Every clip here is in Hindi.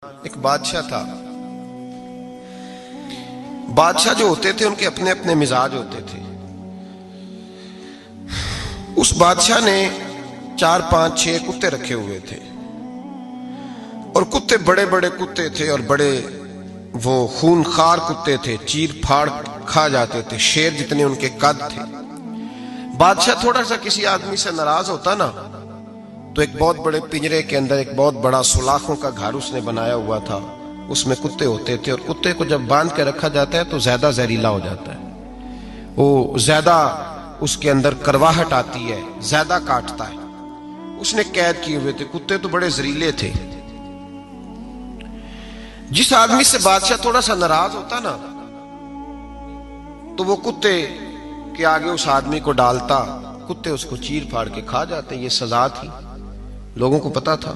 एक बादशाह था। बादशाह जो होते थे उनके अपने अपने मिजाज होते थे। उस बादशाह ने 4, 5, 6 कुत्ते रखे हुए थे और कुत्ते बड़े बड़े कुत्ते थे और बड़े वो खूनखार कुत्ते थे, चीर फाड़ खा जाते थे, शेर जितने उनके कद थे। बादशाह थोड़ा सा किसी आदमी से नाराज होता ना तो एक बहुत बड़े पिंजरे के अंदर एक बहुत बड़ा सुलाखों का घर उसने बनाया हुआ था, उसमें कुत्ते होते थे और कुत्ते को जब बांध के रखा जाता है तो ज्यादा जहरीला हो जाता है, वो ज्यादा उसके अंदर करवाहट आती है, ज्यादा काटता है। उसने कैद किए हुए थे, कुत्ते तो बड़े जहरीले थे। जिस आदमी से बादशाह थोड़ा सा नाराज होता ना तो वो कुत्ते के आगे उस आदमी को डालता, कुत्ते उसको चीर फाड़ के खा जाते। ये सजा थी, लोगों को पता था।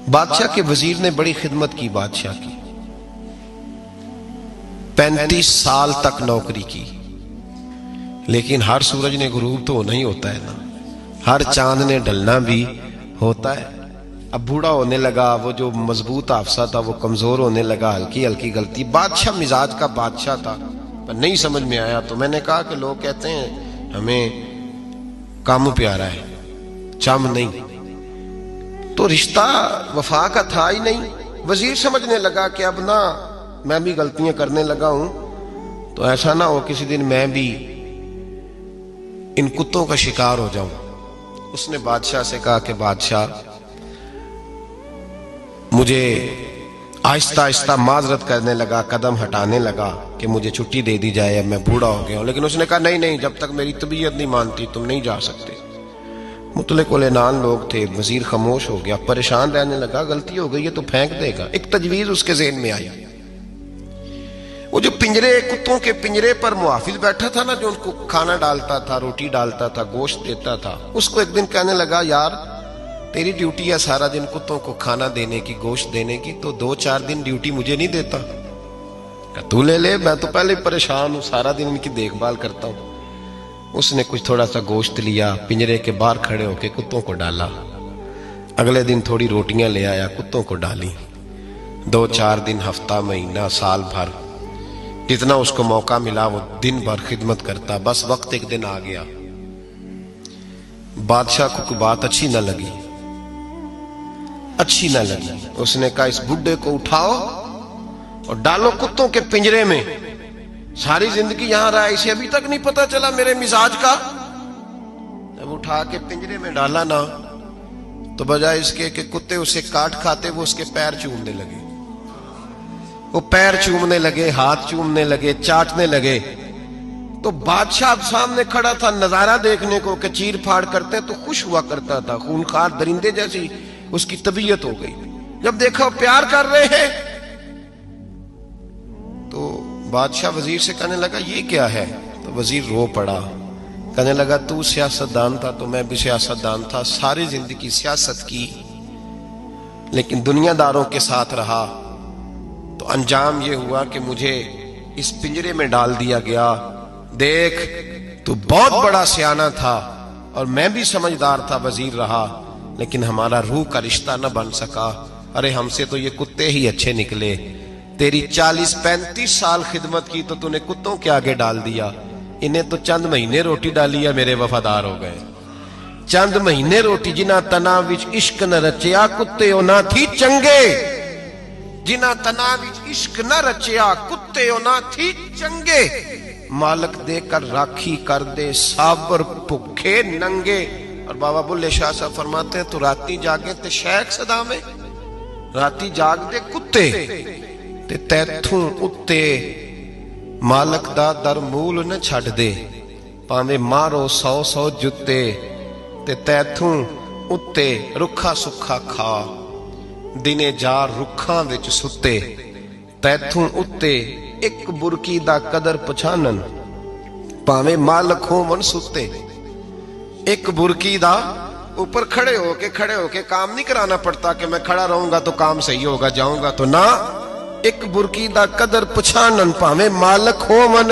बादशाह के वजीर ने बड़ी खिदमत की बादशाह की, 35 साल तक नौकरी की, लेकिन हर सूरज ने गुरूब तो नहीं होता है ना, हर चांद ने ढलना भी होता है। अब बूढ़ा होने लगा, वो जो मजबूत हाफसा था वो कमजोर होने लगा, हल्की हल्की गलती। बादशाह मिजाज का बादशाह था, पर नहीं समझ में आया तो मैंने कहा कि लोग कहते हैं हमें काम प्यारा है, चम नहीं, तो रिश्ता वफा का था ही नहीं। वजीर समझने लगा कि अब ना मैं भी गलतियां करने लगा हूं, तो ऐसा ना हो किसी दिन मैं भी इन कुत्तों का शिकार हो जाऊं। उसने बादशाह से कहा कि बादशाह, मुझे आहिस्ता आहिस्ता माजरत करने लगा, कदम हटाने लगा कि मुझे छुट्टी दे दी जाए, अब मैं बूढ़ा हो गया हूं। लेकिन उसने कहा नहीं नहीं, जब तक मेरी तबीयत नहीं मानती तुम नहीं जा सकते। मुतले कुलेनान लोग थे। वजीर खामोश हो गया, परेशान रहने लगा, गलती हो गई है तो फेंक देगा। एक तजवीज उसके ज़हन में आई। वो जो पिंजरे, कुत्तों के पिंजरे पर मुहाफिज बैठा था ना, जो उनको खाना डालता था, रोटी डालता था, गोश्त देता था, उसको एक दिन कहने लगा, यार तेरी ड्यूटी है सारा दिन कुत्तों को खाना देने की, गोश्त देने की, तो 2-4 दिन ड्यूटी मुझे नहीं देता? तू ले ले, मैं तो पहले परेशान हूं, सारा दिन इनकी देखभाल करता हूं। उसने कुछ थोड़ा सा गोश्त लिया, पिंजरे के बाहर खड़े होकर कुत्तों को डाला। अगले दिन थोड़ी रोटियां ले आया, कुत्तों को डाली। 2-4 दिन, हफ्ता, महीना, साल भर, जितना उसको मौका मिला वो दिन भर खिदमत करता। बस वक्त एक दिन आ गया, बादशाह को कोई बात अच्छी न लगी। उसने कहा इस बुड्ढे को उठाओ और डालो कुत्तों के पिंजरे में। सारी जिंदगी यहां रहा, इसे अभी तक नहीं पता चला मेरे मिजाज का। जब उठा के पिंजरे में डाला ना तो बजाय इसके कि कुत्ते उसे काट खाते, वो उसके पैर चूमने लगे। वो पैर चूमने लगे, हाथ चूमने लगे, चाटने लगे। तो बादशाह सामने खड़ा था नजारा देखने को कि चीर फाड़ करते तो खुश हुआ करता था, खूनखार दरिंदे जैसी उसकी तबीयत हो गई। जब देखा प्यार कर रहे हैं तो बादशाह वजीर से कहने लगा ये क्या है? तो वजीर रो पड़ा, कहने लगा तू सियासतदान था तो मैं भी सियासतदान था, सारी जिंदगी सियासत की, लेकिन दुनियादारों के साथ रहा तो अंजाम ये हुआ कि मुझे इस पिंजरे में डाल दिया गया। देख, तू बहुत बड़ा सियाना था और मैं भी समझदार था, वजीर रहा, लेकिन हमारा रूह का रिश्ता न बन सका। अरे हमसे तो ये कुत्ते ही अच्छे निकले। तेरी 40-35 साल खिदमत की तो तूने कुत्तों के आगे डाल दिया। इन्हें तो चंद महीने रोटी डाली है, मेरे वफादार हो गए। चंद महीने रोटी, जिना तना विच इश्क न रचिया, कुत्ते ना थी चंगे। जिना तना विच इश्क न रचिया, कुत्ते ना थी चंगे। मालक देकर राखी कर दे, साबर भुखे नंगे। और बाबा बुल्ले शाह साहब फरमाते हैं, तो राती जागे ते शेख सदावे, राती जाग दे कुत्ते ते तैथू उत्ते मालक दा दर मूल न छड़ दे। भावे मारो 100 जुत्ते ते तैथू उत्ते रुखा सुखा खा। दिने जार रुखां विच सुते, तैथू उत्ते एक बुरकी दा कदर पछानन। भावे मालक होवन सुते। एक बुरकी दा ऊपर खड़े होके काम नहीं कराना पड़ता कि मैं खड़ा रहूंगा तो काम सही होगा, जाऊंगा तो ना। एक बुरकी दा कदर पछानन, भावे मालक हो मन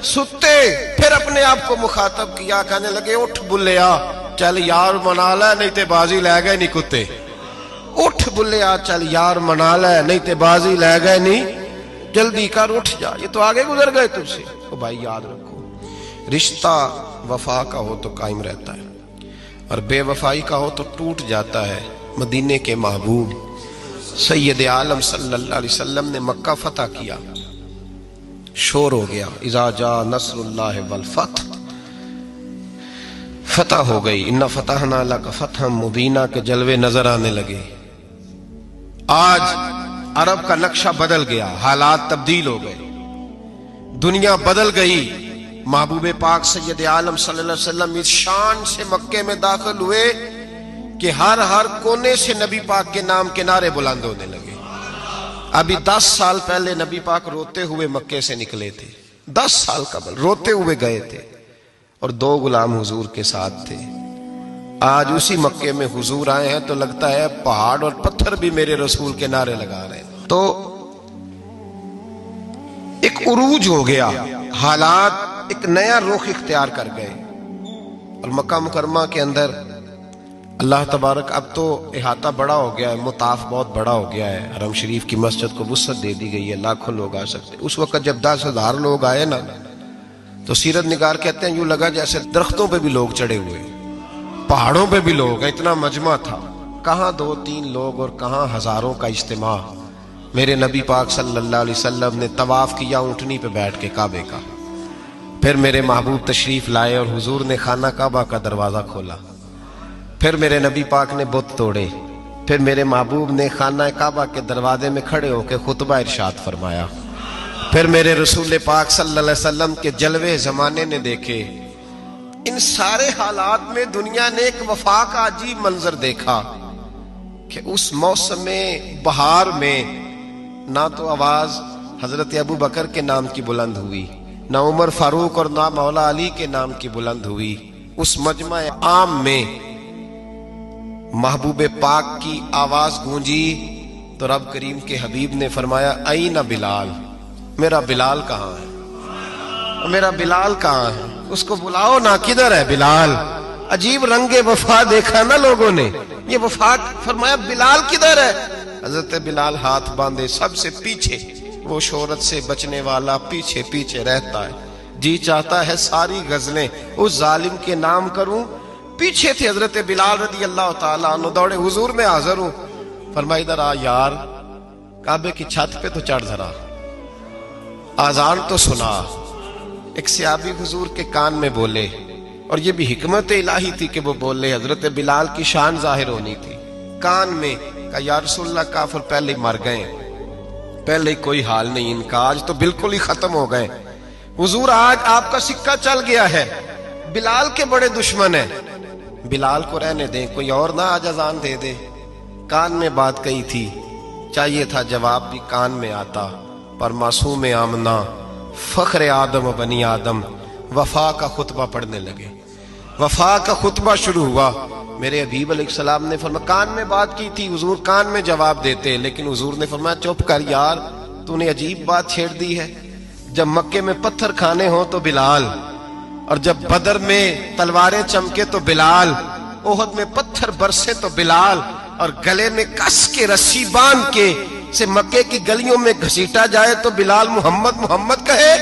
सुते। फिर अपने आप को मुखातब किया, कहने लगे उठ बुल्लिया, चल यार मना ला, नहीं ते बाजी लै गए नहीं कुत्ते। उठ बुले आ चल यार मना ले, नहीं ते बाजी ले गए, नहीं जल्दी कर उठ जा, ये तो आगे गुजर गए तुझसे। तो भाई याद रखो, रिश्ता वफा का हो तो कायम रहता है और बेवफाई का हो तो टूट जाता है। मदीने के महबूब सैयद आलम सल्लल्लाहु अलैहि वसल्लम ने मक्का फतह किया, शोर हो गया, इज़ा जा नस्रुल्लाह वल फतह, फतह हो गई, इन्ना फतहना लक फतहम मुबीना के जलवे नजर आने लगे। आज अरब का नक्शा बदल गया, हालात तब्दील हो गए, दुनिया बदल गई। महबूब पाक सैयद आलम सल्लल्लाहु अलैहि वसल्लम इस शान से मक्के में दाखिल हुए कि हर हर कोने से नबी पाक के नाम के नारे बुलंद होने लगे। अभी 10 साल पहले नबी पाक रोते हुए मक्के से निकले थे, 10 साल कबल रोते हुए गए थे और 2 गुलाम हुजूर के साथ थे। आज उसी मक्के में हुजूर आए हैं तो लगता है पहाड़ और पत्थर भी मेरे रसूल के नारे लगा रहे हैं। तो एक उरूज हो गया, हालात एक नया रुख इख्तियार कर गए और मक्का मुकरमा के अंदर अल्लाह तबारक, अब तो इहाता बड़ा हो गया है, मुताफ बहुत बड़ा हो गया है, हरम शरीफ की मस्जिद को वुसअत दे दी गई है, लाखों लोग आ सकते। उस वक्त जब 10,000 लोग आए ना तो सीरत निगार कहते हैं यूं लगा जैसे दरख्तों पे भी लोग चढ़े हुए, पहाड़ों पे भी लोग, इतना मजमा था। कहां 2-3 लोग और कहां हजारों का इज्तिमा। मेरे नबी पाक सल्लल्लाहु अलैहि वसल्लम ने तवाफ किया ऊंटनी पे बैठ के काबे का, फिर मेरे महबूब तशरीफ लाए और हुजूर ने खाना काबा का दरवाजा खोला, फिर मेरे नबी पाक ने बुत तोड़े, फिर मेरे महबूब ने खाना काबा के दरवाजे में खड़े होकर खुतबा इरशाद फरमाया, फिर मेरे रसूल पाक सल्लल्लाहु अलैहि वसल्लम के जलवे जमाने ने देखे। इन सारे हालात में दुनिया ने एक वफा का अजीब मंजर देखा कि उस मौसम में बहार में ना तो आवाज हजरत अबू बकर के नाम की बुलंद हुई, ना उमर फारूक और ना मौला अली के नाम की बुलंद हुई। उस मजमा आम में महबूब पाक की आवाज गूंजी तो रब करीम के हबीब ने फरमाया, आई ना बिलाल, मेरा बिलाल कहाँ है, मेरा बिलाल कहाँ है, उसको बुलाओ ना, किधर है बिलाल। अजीब रंगे वफा देखा ना लोगों ने, ये वफा। फरमाया बिलाल किधर है। हजरत बिलाल हाथ बांधे, सबसे पीछे, वो शोहरत से बचने वाला पीछे पीछे रहता है, जी चाहता है सारी गजलें उस जालिम के नाम करूं। पीछे थे हजरत बिलाल रदी अल्लाह ताला अन्हु, दौड़े हुजूर में हाजिर हूं। फरमाया इधर आ यार, काबे की छत पे तो चढ़ जरा, आजान तो सुना। एक सहाबी हुजूर के कान में बोले, और ये भी हिकमत इलाही थी कि वो बोले, हजरत बिलाल की शान जाहिर होनी थी। कान में का या रसूलल्लाह, काफिर पहले ही मर गए, पहले ही कोई हाल नहीं इनका, आज तो बिल्कुल ही खत्म हो गए। हुजूर आज आपका सिक्का चल गया है, बिलाल के बड़े दुश्मन है, बिलाल को रहने दें, कोई और ना आज अजान दे दे। कान में बात कही थी, चाहिए था जवाब भी कान में आता, पर मासूम आमना फख्र आदम बनी आदम वफा का खुतबा पढ़ने लगे। वफा का खुतबा शुरू हुआ। मेरे हबीब अलैहिस्सलाम ने फरमाया, कान में बात की थी, हुजूर कान में जवाब देते, लेकिन हुजूर ने फरमाया चुप कर यार, तूने अजीब बात छेड़ दी है। जब मक्के में पत्थर खाने हो तो बिलाल, और जब बदर में तलवारें चमके तो बिलाल, ओहद में पत्थर बरसे तो बिलाल, और गले में कस के रस्सी बांध के से मक्के की गलियों में घसीटा जाए तो बिलाल मुहम्मद मुहम्मद कहे,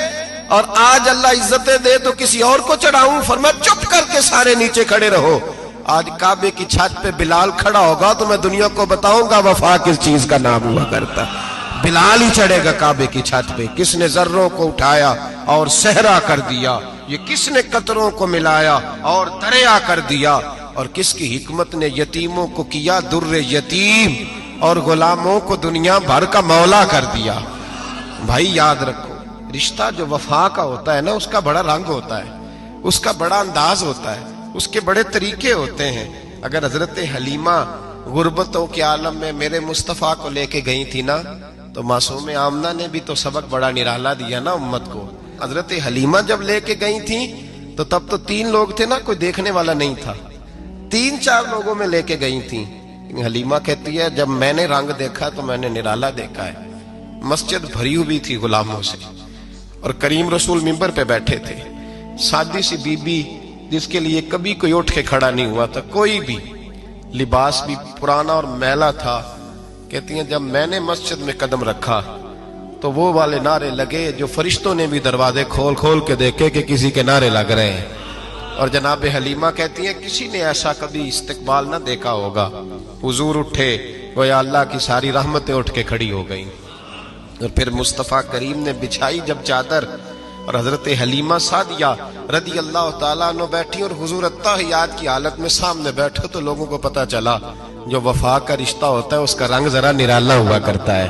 और आज अल्लाह इज्जतें दे तो किसी और को चढ़ाऊं। फरमाया चुप करके सारे नीचे खड़े रहो। आज काबे की छत पे बिलाल खड़ा होगा तो मैं दुनिया को बताऊंगा वफा किस चीज का नाम हुआ करता। बिलाल ही चढ़ेगा काबे की छत पे। किसने जर्रों को उठाया और सहरा कर दिया, ये किसने कतरों को मिलाया और दरिया कर दिया, और किसकी हिकमत ने यतीमों को किया दुर्रे यतीम, और गुलामों को दुनिया भर का मौला कर दिया। भाई याद रखो, रिश्ता जो वफा का होता है ना, उसका बड़ा रंग होता है, उसका बड़ा अंदाज होता है, उसके बड़े तरीके होते हैं। अगर हजरत हलीमा गुर्बतों के आलम में मेरे मुस्तफ़ा को लेके गई थी ना, तो मासूम आमना ने भी तो सबक बड़ा निराला दिया ना उम्मत को। हजरत हलीमा जब लेके गई थी तो तब तो 3 लोग थे ना, कोई देखने वाला नहीं था, 3-4 लोगों में लेके गई थी। हलीमा कहती है जब मैंने रंग देखा तो मैंने निराला देखा है। मस्जिद भरी हुई थी गुलामों से, और करीम रसूल मिंबर पे बैठे थे। सादी सी बीबी जिसके लिए कभी कोई उठ के खड़ा नहीं हुआ था, कोई भी लिबास भी पुराना और मैला था। कहती हैं जब मैंने मस्जिद में कदम रखा तो वो वाले नारे लगे जो फरिश्तों ने भी दरवाजे खोल खोल के देखे कि किसी के नारे लग रहे हैं। और जनाब हलीमा कहती हैं किसी ने ऐसा कभी इस्तकबाल ना देखा होगा। हुजूर उठे, गोया अल्लाह की सारी रहमतें उठ के खड़ी हो गई। और फिर मुस्तफ़ा करीम ने बिछाई जब चादर, और हजरत हलीमा सादिया रदी अल्लाह ताला अन्हा बैठी और हुजूर अत्तहियात की हालत में सामने बैठे। तो लोगों को पता चला जो वफा का रिश्ता होता है उसका रंग जरा निराला हुआ करता है,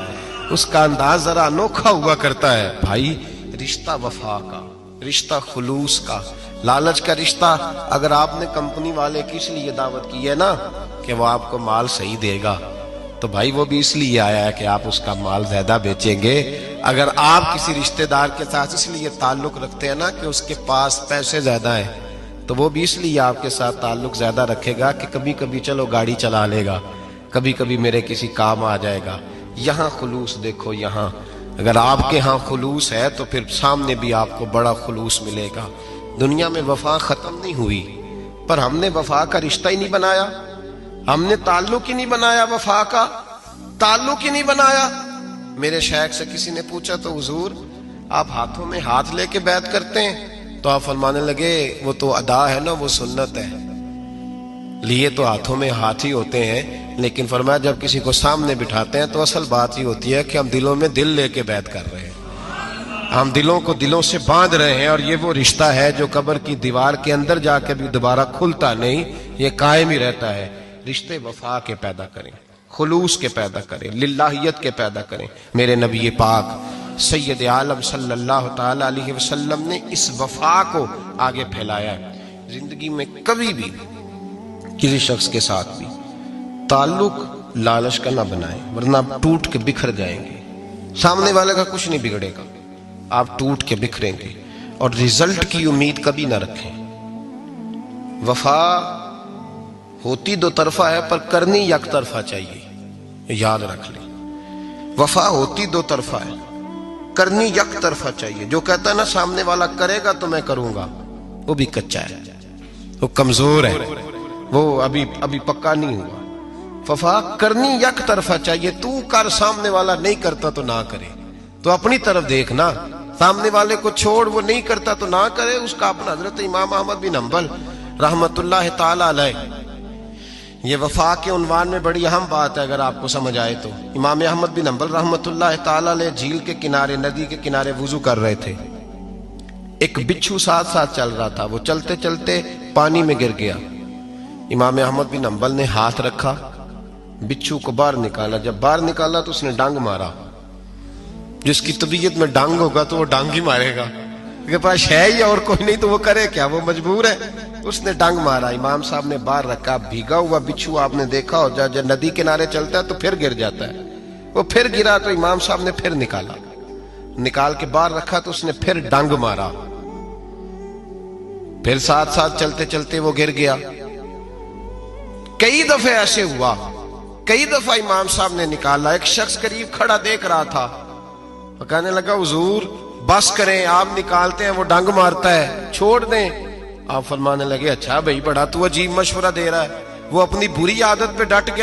उसका अंदाज जरा अनोखा हुआ करता है। भाई रिश्ता वफा का, रिश्ता खुलूस का, लालच का रिश्ता। अगर आपने कंपनी वाले की इसलिए दावत की है ना कि वो आपको माल सही देगा, तो भाई वो भी इसलिए आया है कि आप उसका माल ज्यादा बेचेंगे। अगर आप किसी रिश्तेदार के साथ इसलिए ताल्लुक रखते हैं ना कि उसके पास पैसे ज्यादा हैं, तो वो भी इसलिए आपके साथ ताल्लुक ज्यादा रखेगा कि कभी कभी चलो गाड़ी चला लेगा, कभी कभी मेरे किसी काम आ जाएगा। यहाँ खुलूस देखो, यहाँ अगर आपके यहाँ खुलूस है तो फिर सामने भी आपको बड़ा खुलूस मिलेगा। दुनिया में वफा खत्म नहीं हुई, पर हमने वफा का रिश्ता ही नहीं बनाया, हमने ताल्लुक ही नहीं बनाया, वफा का ताल्लुक ही नहीं बनाया। मेरे शेख से किसी ने पूछा तो हुजूर आप हाथों में हाथ लेके बैत करते हैं? तो आप फरमाने लगे वो तो अदा है ना, वो सुन्नत है। लिए तो हाथों में हाथ ही होते हैं, लेकिन फरमाया जब किसी को सामने बिठाते हैं तो असल बात ही होती है कि हम दिलों में दिल लेके बैत कर रहे हैं, हम दिलों को दिलों से बांध रहे हैं। और ये वो रिश्ता है जो कब्र की दीवार के अंदर जाके भी दोबारा खुलता नहीं, ये कायम ही रहता है। रिश्ते वफा के पैदा करें, खुलूस के पैदा करें, लिल्लाहियत के पैदा करें। मेरे नबी पाक सैयद आलम सल्लल्लाहु ताला अलैहि वसल्लम ने इस वफा को आगे फैलाया है। जिंदगी में कभी भी किसी शख्स के साथ भी ताल्लुक लालच का ना बनाए, वरना आप टूट के बिखर जाएंगे। सामने वाले का कुछ नहीं बिगड़ेगा, आप टूट के बिखरेंगे। और रिजल्ट की उम्मीद कभी ना रखें। वफा होती दो तरफा है पर करनी एक तरफा चाहिए, याद रख लें। वफा होती दो तरफा है, करनी एक तरफा चाहिए। जो कहता है ना सामने वाला करेगा तो मैं करूंगा, वो भी कच्चा है, वो कमजोर है, वो अभी पक्का नहीं हुआ। वफा करनी एक तरफा चाहिए। तू कर, सामने वाला नहीं करता तो ना करे, तो अपनी तरफ देखना। सामने वाले को छोड़, वो नहीं करता तो ना करे, उसका अपना। हजरत इमाम अहमद बिन हंबल रहमतुल्लाह ताला अलैह, ये वफा के उन्वान में बड़ी अहम बात है अगर आपको समझ आए तो। इमाम अहमद बिन हंबल रहमतुल्लाह ताला अलैह झील के किनारे, नदी के किनारे वुजू कर रहे थे। एक बिच्छू साथ साथ चल रहा था, वो चलते चलते पानी में गिर गया। इमाम अहमद बिन हंबल ने हाथ रखा, बिच्छू को बाहर निकाला। जब बाहर निकाला तो उसने डांग मारा। जिसकी तबीयत में डांग होगा तो वो डांग ही मारेगा, उसके पास है ही और कोई नहीं तो वो करे क्या, वो मजबूर है। उसने डांग मारा, इमाम साहब ने बाहर रखा। भीगा हुआ बिच्छू आपने देखा हो, जब नदी किनारे चलता है तो फिर गिर जाता है। वो फिर गिरा तो इमाम साहब ने फिर निकाला, निकाल के बाहर रखा तो उसने फिर डांग मारा। फिर साथ साथ चलते चलते वो गिर गया। कई दफे ऐसे हुआ, कई दफा इमाम साहब ने निकाला। एक शख्स करीब खड़ा देख रहा था, वो कहने लगा हुजूर बस करें, आप निकालते हैं वो डंग मारता है, छोड़ दें। आप फरमाने लगे अच्छा भाई बड़ा तू अजीब मशवरा दे रहा है। वो अपनी बुरी आदत पे डट गया।